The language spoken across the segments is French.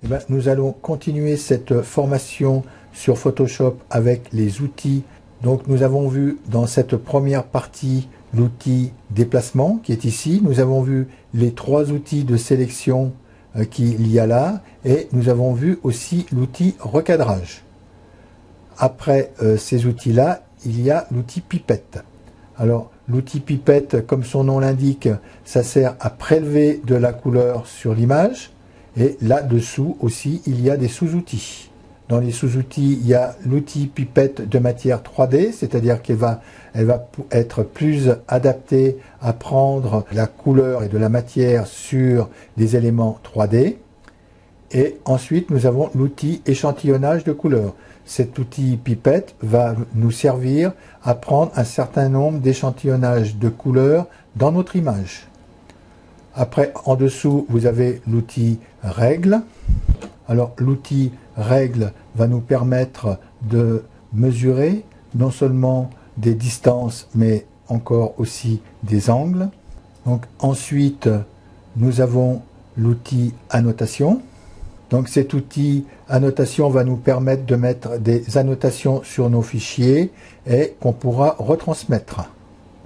Eh bien, nous allons continuer cette formation sur Photoshop avec les outils. Donc nous avons vu dans cette première partie l'outil déplacement qui est ici. Nous avons vu les 3 outils de sélection qu'il y a là, et nous avons vu aussi l'outil recadrage. Après ces outils-là, il y a l'outil pipette. Alors l'outil pipette, comme son nom l'indique, ça sert à prélever de la couleur sur l'image, et là-dessous aussi il y a des sous-outils. Dans les sous-outils, il y a l'outil pipette de matière 3D, c'est-à-dire qu'elle va être plus adaptée à prendre la couleur et de la matière sur des éléments 3D. Et ensuite, nous avons l'outil échantillonnage de couleurs. Cet outil pipette va nous servir à prendre un certain nombre d'échantillonnages de couleurs dans notre image. Après, en dessous, vous avez l'outil règle. Alors, l'outil règle va nous permettre de mesurer non seulement des distances, mais encore aussi des angles. Donc, ensuite, nous avons l'outil annotation. Donc, cet outil annotation va nous permettre de mettre des annotations sur nos fichiers et qu'on pourra retransmettre.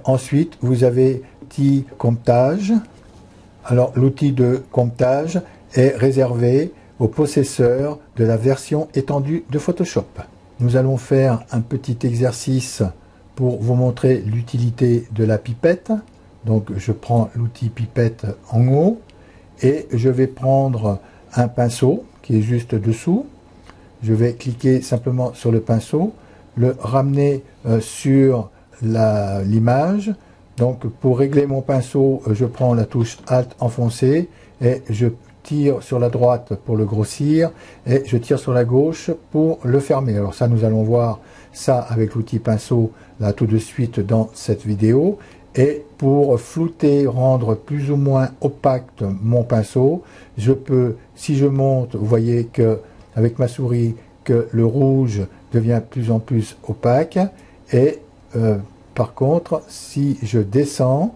Ensuite, vous avez l'outil comptage. Alors, l'outil de comptage est réservé aux possesseurs de la version étendue de Photoshop. Nous allons faire un petit exercice pour vous montrer l'utilité de la pipette. Donc je prends l'outil pipette en haut et je vais prendre un pinceau qui est juste dessous. Je vais cliquer simplement sur le pinceau, le ramener sur l'image. Donc pour régler mon pinceau, je prends la touche Alt enfoncée et je tire sur la droite pour le grossir et je tire sur la gauche pour le fermer. Alors ça, nous allons voir ça avec l'outil pinceau là tout de suite dans cette vidéo. Et pour flouter, rendre plus ou moins opaque mon pinceau, je peux, si je monte, vous voyez que avec ma souris que le rouge devient de plus en plus opaque, et par contre si je descends,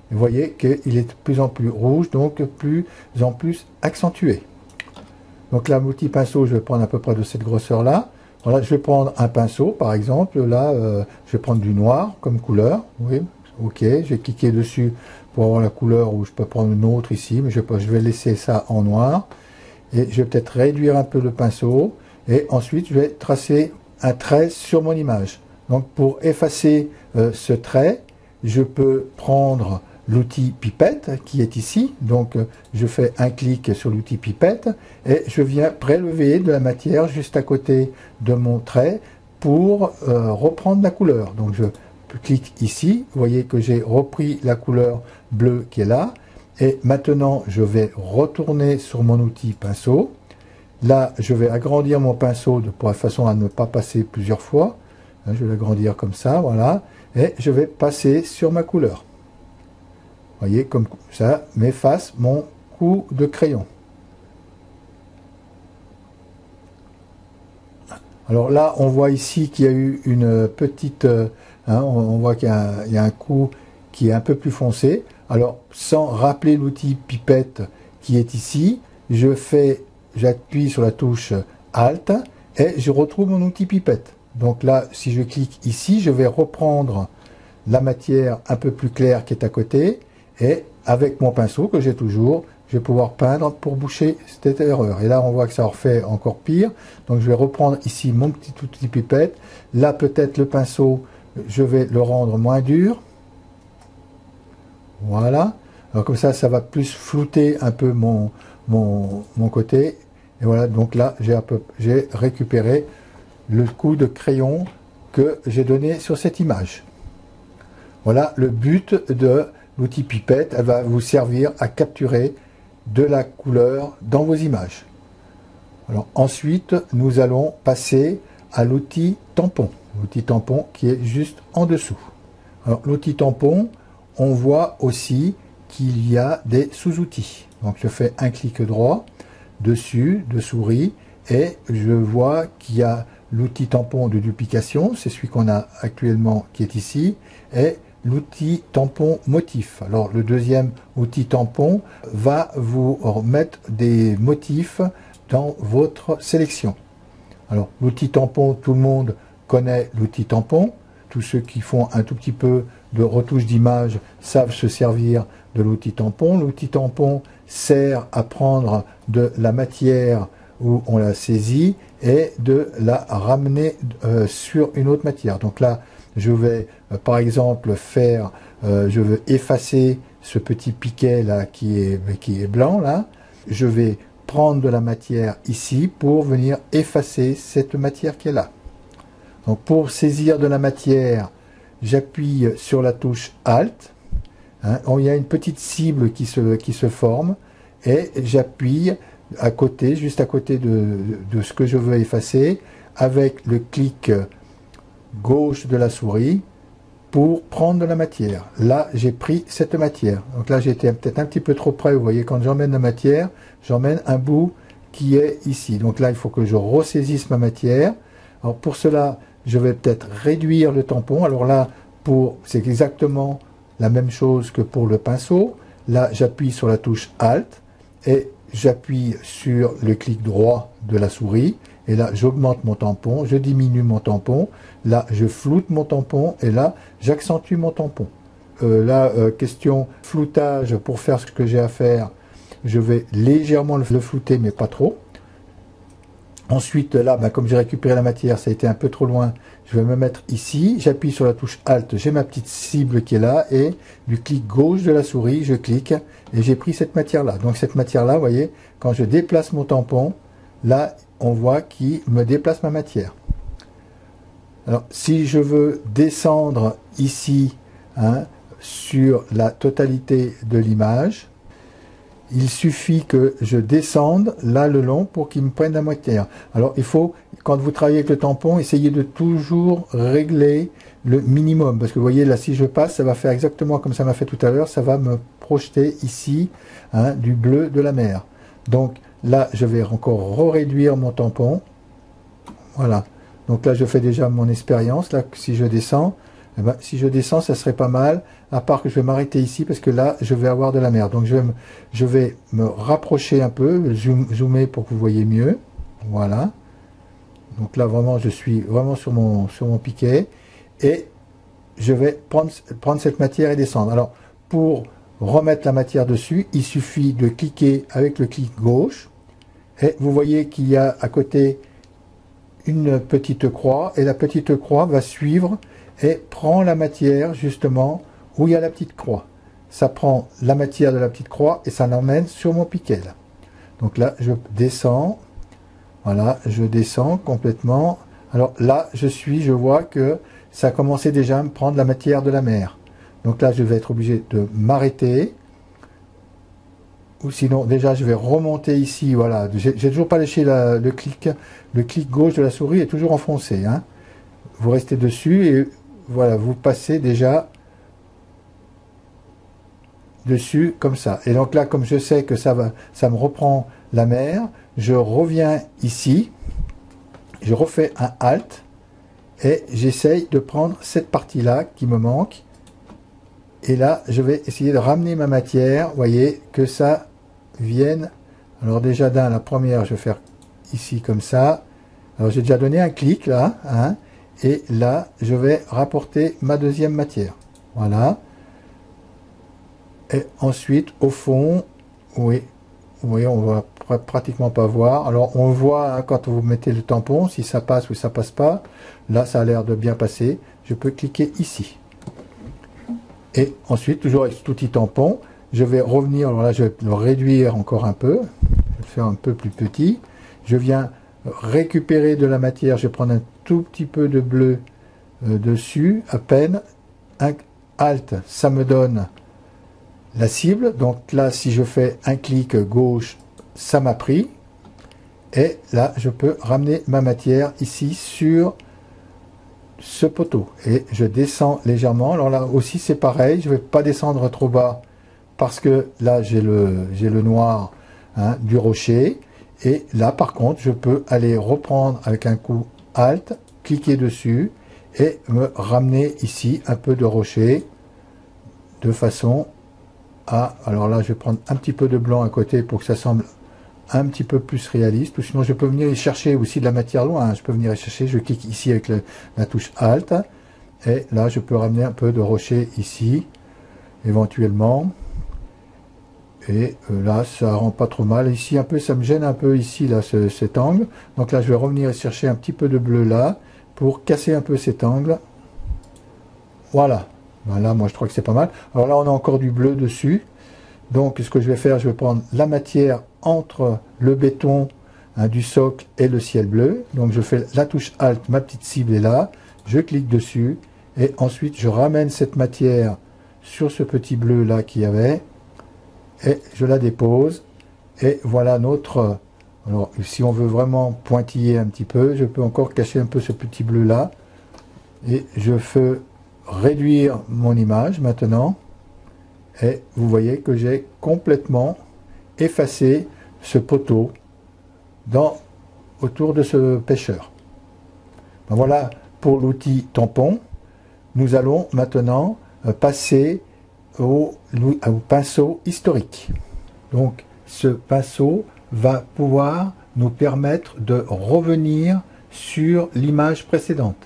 vous voyez qu'il est de plus en plus rouge, donc plus en plus accentué. Donc là, l'outil pinceau, je vais prendre à peu près de cette grosseur là. Voilà, je vais prendre un pinceau par exemple, là je vais prendre du noir comme couleur, oui. Ok, je vais cliquer dessus pour avoir la couleur, ou je peux prendre une autre ici, mais je vais laisser ça en noir. Et je vais peut-être réduire un peu le pinceau. Et ensuite, je vais tracer un trait sur mon image. Donc pour effacer ce trait, je peux prendre l'outil pipette qui est ici. Donc je fais un clic sur l'outil pipette et je viens prélever de la matière juste à côté de mon trait pour reprendre la couleur. Donc je clique ici, vous voyez que j'ai repris la couleur bleue qui est là, et maintenant je vais retourner sur mon outil pinceau. Là je vais agrandir mon pinceau de façon à ne pas passer plusieurs fois. Je vais l'agrandir comme ça, voilà, et je vais passer sur ma couleur. Vous voyez, comme ça m'efface mon coup de crayon. Alors là on voit ici qu'il y a eu une petite on voit qu'il y a un coup qui est un peu plus foncé. Alors, sans rappeler l'outil pipette qui est ici, j'appuie sur la touche Alt et je retrouve mon outil pipette. Donc là, si je clique ici, je vais reprendre la matière un peu plus claire qui est à côté et avec mon pinceau que j'ai toujours, je vais pouvoir peindre pour boucher cette erreur. Et là, on voit que ça refait encore pire. Donc, je vais reprendre ici mon petit outil pipette. Là, peut-être le pinceau, je vais le rendre moins dur. Voilà. Alors comme ça, ça va plus flouter un peu mon côté. Et voilà, donc là, j'ai récupéré le coup de crayon que j'ai donné sur cette image. Voilà le but de l'outil pipette. Elle va vous servir à capturer de la couleur dans vos images. Alors ensuite, nous allons passer à l'outil tampon. L'outil tampon qui est juste en dessous. Alors l'outil tampon, on voit aussi qu'il y a des sous-outils. Donc je fais un clic droit dessus de souris et je vois qu'il y a l'outil tampon de duplication, c'est celui qu'on a actuellement qui est ici, et l'outil tampon motif. Alors le deuxième outil tampon va vous remettre des motifs dans votre sélection. Alors l'outil tampon, tout le monde connaît l'outil tampon. Tous ceux qui font un tout petit peu de retouche d'image savent se servir de l'outil tampon. L'outil tampon sert à prendre de la matière où on la saisit et de la ramener sur une autre matière. Donc là, je vais par exemple faire, je veux effacer ce petit piquet là qui est blanc là. Je vais prendre de la matière ici pour venir effacer cette matière qui est là. Donc pour saisir de la matière, j'appuie sur la touche Alt. Il y a une petite cible qui se forme et j'appuie à côté, juste à côté de ce que je veux effacer, avec le clic gauche de la souris pour prendre de la matière. Là, j'ai pris cette matière. Donc là, j'étais peut-être un petit peu trop près. Vous voyez, quand j'emmène la matière, j'emmène un bout qui est ici. Donc là, il faut que je ressaisisse ma matière. Alors pour cela, je vais peut-être réduire le tampon. Alors là, c'est exactement la même chose que pour le pinceau. Là, j'appuie sur la touche Alt et j'appuie sur le clic droit de la souris. Et là, j'augmente mon tampon, je diminue mon tampon. Là, je floute mon tampon et là, j'accentue mon tampon. Question floutage, pour faire ce que j'ai à faire, je vais légèrement le flouter, mais pas trop. Ensuite, là, comme j'ai récupéré la matière, ça a été un peu trop loin, je vais me mettre ici, j'appuie sur la touche Alt, j'ai ma petite cible qui est là, et du clic gauche de la souris, je clique, et j'ai pris cette matière-là. Donc cette matière-là, vous voyez, quand je déplace mon tampon, là, on voit qu'il me déplace ma matière. Alors, si je veux descendre ici, sur la totalité de l'image, il suffit que je descende là le long pour qu'il me prenne la matière. Alors il faut, quand vous travaillez avec le tampon, essayer de toujours régler le minimum. Parce que vous voyez là, si je passe, ça va faire exactement comme ça m'a fait tout à l'heure. Ça va me projeter ici du bleu de la mer. Donc là, je vais encore réduire mon tampon. Voilà. Donc là, je fais déjà mon expérience. Là, si je descends, si je descends, ça serait pas mal, à part que je vais m'arrêter ici, parce que là, je vais avoir de la mer. Donc, je vais me rapprocher un peu, zoomer pour que vous voyez mieux. Voilà. Donc là, vraiment, je suis vraiment sur mon piquet. Et je vais prendre cette matière et descendre. Alors, pour remettre la matière dessus, il suffit de cliquer avec le clic gauche. Et vous voyez qu'il y a à côté une petite croix. Et la petite croix va suivre et prend la matière justement où il y a la petite croix. Ça prend la matière de la petite croix et ça l'emmène sur mon piquet là. Donc là, je descends. Voilà, je descends complètement. Alors là, je vois que ça a commencé déjà à me prendre la matière de la mer. Donc là, je vais être obligé de m'arrêter. Ou sinon, déjà, je vais remonter ici. Voilà, j'ai toujours pas lâché le clic gauche de la souris est toujours enfoncé. Vous restez dessus et voilà, vous passez déjà dessus comme ça. Et donc là, comme je sais que ça me reprend la mer, je reviens ici, je refais un Alt et j'essaye de prendre cette partie-là qui me manque. Et là, je vais essayer de ramener ma matière. Vous voyez que ça vienne. Alors déjà la première, je vais faire ici comme ça. Alors j'ai déjà donné un clic là, et là, je vais rapporter ma deuxième matière. Voilà. Et ensuite, au fond, oui, vous voyez, on va pratiquement pas voir. Alors, on voit quand vous mettez le tampon, si ça passe ou ça passe pas. Là, ça a l'air de bien passer. Je peux cliquer ici. Et ensuite, toujours avec cet outil tampon, je vais revenir. Alors là, je vais le réduire encore un peu. Je vais le faire un peu plus petit. Je viens récupérer de la matière. Je vais prendre un tout petit peu de bleu dessus, à peine. Un Alt, ça me donne la cible. Donc là, si je fais un clic gauche, ça m'a pris. Et là, je peux ramener ma matière ici sur ce poteau. Et je descends légèrement. Alors là aussi, c'est pareil. Je ne vais pas descendre trop bas parce que là, j'ai le noir du rocher. Et là, par contre, je peux aller reprendre avec un coup Alt, cliquer dessus et me ramener ici un peu de rocher de façon à... Alors là, je vais prendre un petit peu de blanc à côté pour que ça semble un petit peu plus réaliste. Ou sinon, je peux venir y chercher aussi de la matière loin. Hein. Je peux venir y chercher. Je clique ici avec la touche Alt. Et là, je peux ramener un peu de rocher ici, éventuellement. Et là, ça rend pas trop mal. Ici, un peu, ça me gêne un peu ici, là, cet angle. Donc là, je vais revenir chercher un petit peu de bleu là, pour casser un peu cet angle. Voilà. Voilà, moi, je trouve que c'est pas mal. Alors là, on a encore du bleu dessus. Donc, ce que je vais faire, je vais prendre la matière entre le béton hein, du socle et le ciel bleu. Donc, je fais la touche Alt, ma petite cible est là. Je clique dessus. Et ensuite, je ramène cette matière sur ce petit bleu là qu'il y avait. Et je la dépose. Et voilà notre... Alors, si on veut vraiment pointiller un petit peu, je peux encore cacher un peu ce petit bleu là. Et je fais réduire mon image maintenant. Et vous voyez que j'ai complètement effacé ce poteau autour de ce pêcheur. Ben voilà pour l'outil tampon. Nous allons maintenant passer au pinceau historique. Donc ce pinceau va pouvoir nous permettre de revenir sur l'image précédente.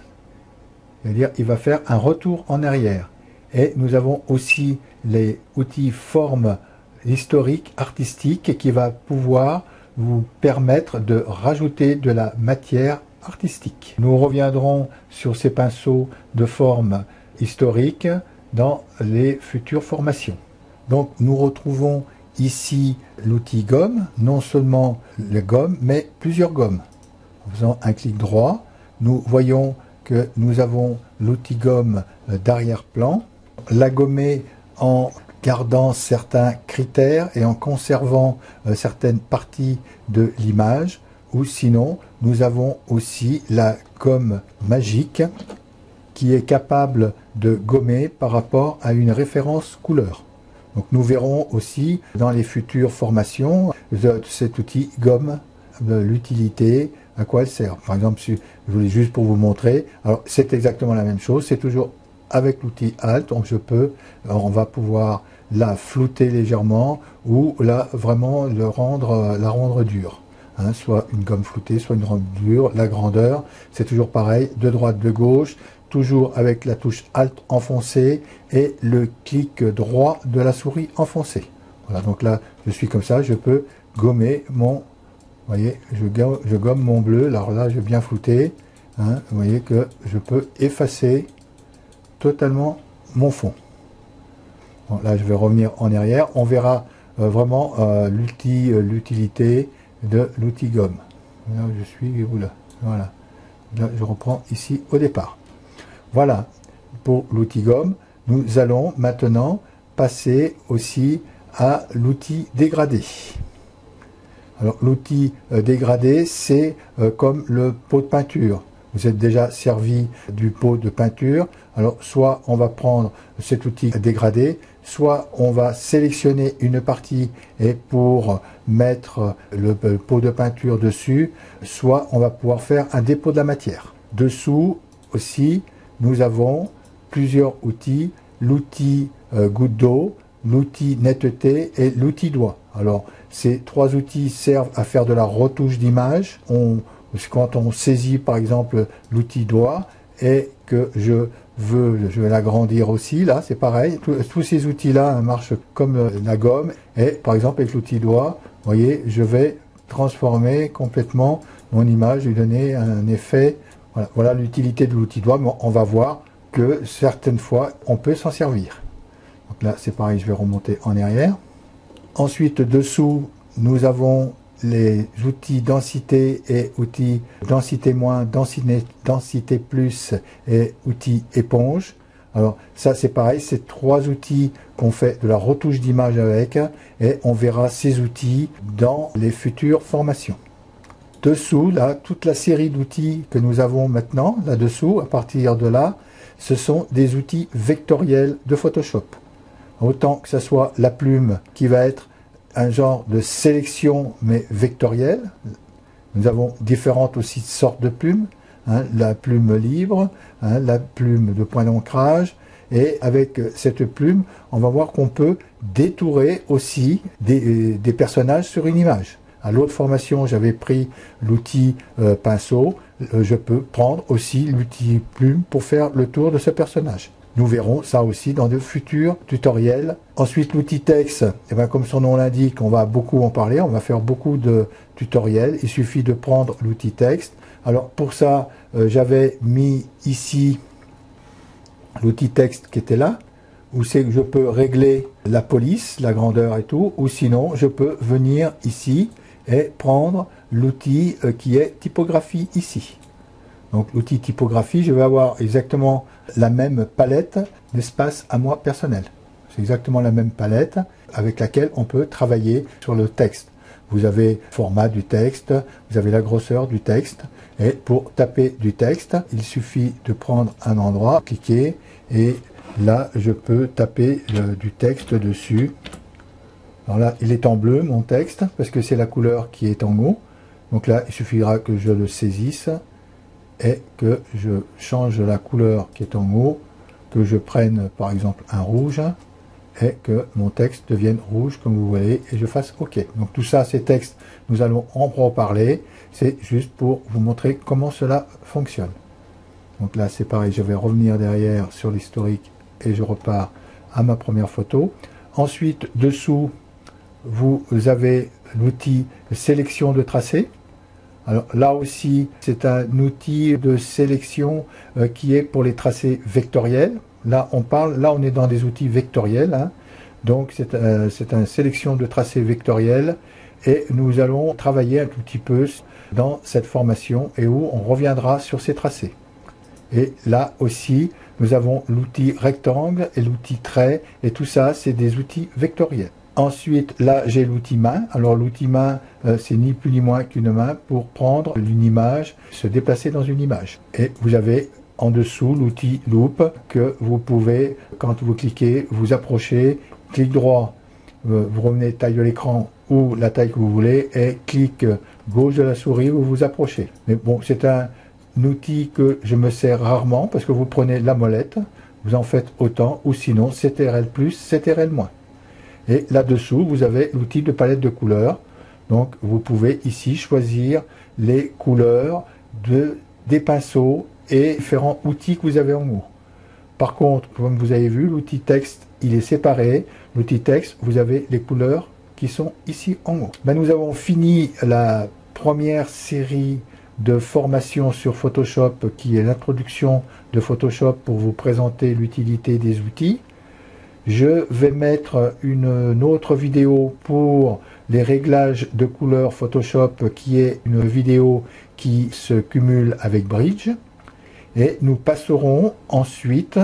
C'est-à-dire il va faire un retour en arrière. Et nous avons aussi les outils forme historique, artistique, qui va pouvoir vous permettre de rajouter de la matière artistique. Nous reviendrons sur ces pinceaux de forme historique dans les futures formations. Donc nous retrouvons ici l'outil gomme, non seulement les gommes, mais plusieurs gommes. En faisant un clic droit, nous voyons que nous avons l'outil gomme d'arrière-plan, la gommer en gardant certains critères et en conservant certaines parties de l'image, ou sinon nous avons aussi la gomme magique qui est capable de gommer par rapport à une référence couleur. Donc nous verrons aussi dans les futures formations cet outil gomme, l'utilité, à quoi elle sert. Par exemple, je voulais juste pour vous montrer, alors c'est exactement la même chose, c'est toujours avec l'outil Alt, donc on va pouvoir la flouter légèrement ou là vraiment la rendre dure. Hein, soit une gomme floutée, soit une gomme dure, la grandeur, c'est toujours pareil, de droite, de gauche, toujours avec la touche Alt enfoncée et le clic droit de la souris enfoncé. Voilà, donc là, je suis comme ça, je peux gommer mon... Vous voyez, je gomme mon bleu, alors là, je vais bien flouter. Hein, vous voyez que je peux effacer totalement mon fond. Bon, là, je vais revenir en arrière. On verra vraiment l'utilité de l'outil gomme. Là, je suis où là? Voilà. Là, je reprends ici au départ. Voilà pour l'outil gomme. Nous allons maintenant passer aussi à l'outil dégradé. Alors l'outil dégradé, c'est comme le pot de peinture. Vous êtes déjà servi du pot de peinture. Alors soit on va prendre cet outil dégradé, soit on va sélectionner une partie et pour mettre le pot de peinture dessus, soit on va pouvoir faire un dépôt de la matière. Dessous aussi, nous avons plusieurs outils, l'outil goutte d'eau, l'outil netteté et l'outil doigt. Alors ces trois outils servent à faire de la retouche d'image. Quand on saisit par exemple l'outil doigt et que je vais l'agrandir aussi, là c'est pareil, tous ces outils là marchent comme la gomme et par exemple avec l'outil doigt, vous voyez, je vais transformer complètement mon image, lui donner un effet. Voilà l'utilité de l'outil doigt, mais on va voir que certaines fois on peut s'en servir. Donc là c'est pareil, je vais remonter en arrière. Ensuite dessous nous avons les outils densité et outils densité moins, densité plus et outils éponge. Alors ça c'est pareil, c'est trois outils qu'on fait de la retouche d'image avec et on verra ces outils dans les futures formations. Dessous, là, toute la série d'outils que nous avons maintenant, là-dessous, à partir de là, ce sont des outils vectoriels de Photoshop. Autant que ce soit la plume qui va être un genre de sélection mais vectorielle. Nous avons différentes aussi sortes de plumes. la plume libre, la plume de point d'ancrage. Et avec cette plume, on va voir qu'on peut détourer aussi des personnages sur une image. À l'autre formation, j'avais pris l'outil pinceau. Je peux prendre aussi l'outil plume pour faire le tour de ce personnage. Nous verrons ça aussi dans de futurs tutoriels. Ensuite, l'outil texte, eh bien, comme son nom l'indique, on va beaucoup en parler. On va faire beaucoup de tutoriels. Il suffit de prendre l'outil texte. Alors pour ça, j'avais mis ici l'outil texte qui était là, où c'est que je peux régler la police, la grandeur et tout, ou sinon je peux venir ici et prendre l'outil qui est typographie ici. Donc l'outil typographie, je vais avoir exactement la même palette d'espace à moi personnel. C'est exactement la même palette avec laquelle on peut travailler sur le texte. Vous avez le format du texte, vous avez la grosseur du texte, et pour taper du texte, il suffit de prendre un endroit, cliquer, et là je peux taper du texte dessus. Alors là, il est en bleu mon texte, parce que c'est la couleur qui est en haut. Donc là, il suffira que je le saisisse et que je change la couleur qui est en haut, que je prenne par exemple un rouge, et que mon texte devienne rouge comme vous voyez, et je fasse OK. Donc tout ça, ces textes, nous allons en reparler. C'est juste pour vous montrer comment cela fonctionne. Donc là, c'est pareil, je vais revenir derrière sur l'historique et je repars à ma première photo. Ensuite, dessous, vous avez l'outil sélection de tracé. Alors là aussi, c'est un outil de sélection qui est pour les tracés vectoriels. Là, on est dans des outils vectoriels. Donc, c'est une sélection de tracés vectoriels. Et nous allons travailler un tout petit peu dans cette formation et où on reviendra sur ces tracés. Et là aussi, nous avons l'outil rectangle et l'outil trait. Et tout ça, c'est des outils vectoriels. Ensuite, là, j'ai l'outil main. Alors, l'outil main, c'est ni plus ni moins qu'une main pour prendre une image, se déplacer dans une image. Et vous avez en dessous l'outil loupe que vous pouvez, quand vous cliquez, vous approcher, clic droit, vous revenez taille de l'écran ou la taille que vous voulez, et clic gauche de la souris, vous vous approchez. Mais bon, c'est un outil que je me sers rarement parce que vous prenez la molette, vous en faites autant, ou sinon CTRL+, CTRL-. Et là-dessous, vous avez l'outil de palette de couleurs. Donc, vous pouvez ici choisir les couleurs des pinceaux et différents outils que vous avez en haut. Par contre, comme vous avez vu, l'outil texte, il est séparé. L'outil texte, vous avez les couleurs qui sont ici en haut. Ben, nous avons fini la première série de formation sur Photoshop, qui est l'introduction de Photoshop pour vous présenter l'utilité des outils. Je vais mettre une autre vidéo pour les réglages de couleurs Photoshop, qui est une vidéo qui se cumule avec Bridge. Et nous passerons ensuite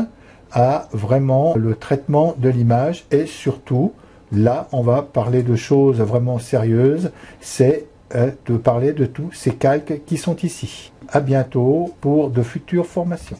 à vraiment le traitement de l'image. Et surtout, là, on va parler de choses vraiment sérieuses. C'est de parler de tous ces calques qui sont ici. À bientôt pour de futures formations.